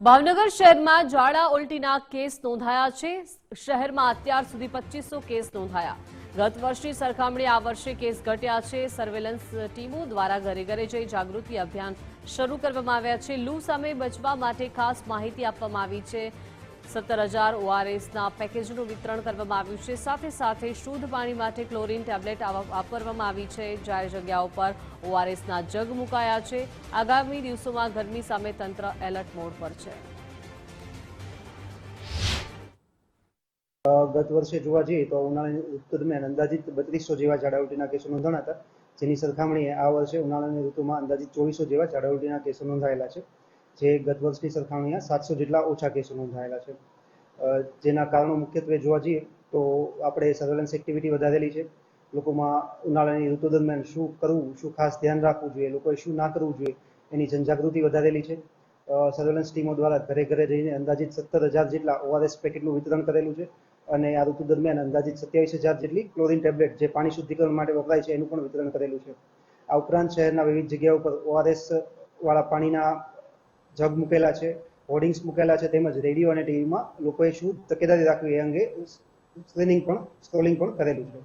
ભાવનગર શહેરમાં ઝાડા ઉલટીના કેસ નોંધાયા છે। શહેરમાં અત્યાર સુધી 2500 કેસ નોંધાયા। ગત વર્ષની સરખામણીએ આ વર્ષે કેસ ઘટ્યા છે। સર્વેલન્સ ટીમો દ્વારા ઘરે ઘરે જઈ જાગૃતિ અભિયાન શરૂ કરવામાં આવ્યા છે। લૂ સામે બચવા માટે ખાસ માહિતી આપવામાં આવી છે। 17,000 ઓઆરએસના પેકેજનું વિતરણ કરવામાં આવ્યું છે। સાથે સાથે શુદ્ધ પાણી માટે ક્લોરીન ટેબ્લેટ વાપરવામાં આવી છે। જાહેર જગ્યાઓ પર ઓઆરએસના જગ મુકાયા છે। આગામી દિવસોમાં ગરમી સામે તંત્ર એલર્ટ મોડ પર છે। ગત વર્ષે જોવા જઈએ તો ઉનાળાની ઋતુ દરમિયાન અંદાજિત 3200 જેવા ઝાડા ઉલટીના કેસો નોંધાણા હતા, જેની સરખામણીએ આ વર્ષે ઉનાળાની ઋતુમાં અંદાજિત 2400 જેવા ઝાડા ઉલટીના કેસો નોંધાયેલા છે, જે ગત વર્ષની સરખામણીએ 700 જેટલા ઓછા કેસો નોંધાયેલા છે। જેના કારણો મુખ્યત્વે જોવા જઈએ તો આપણે સર્વેલન્સ એક્ટિવિટી વધારેલી છે। લોકોમાં ઉનાળાની ઋતુ દરમિયાન શું કરવું, શું ખાસ ધ્યાન રાખવું જોઈએ, લોકોએ શું ના કરવું જોઈએ એની જનજાગૃતિ વધારેલી છે। સર્વેલન્સ ટીમો દ્વારા ઘરે ઘરે જઈને અંદાજિત 17,000 જેટલા ઓઆરએસ પેકેટનું વિતરણ કરેલું છે અને આ ઋતુ દરમિયાન અંદાજિત 27,000 જેટલી ક્લોરીન ટેબ્લેટ જે પાણી શુદ્ધિકરણ માટે વપરાય છે એનું પણ વિતરણ કરેલું છે। આ ઉપરાંત શહેરના વિવિધ જગ્યાઓ પર ઓઆરએસ વાળા પાણીના જગ મૂકેલા છે, હોર્ડિંગ્સ મૂકેલા છે, તેમજ રેડિયો અને ટીવીમાં લોકોએ શું તકેદારી રાખવી એ અંગે સ્ક્રોલિંગ પણ કરેલું છે।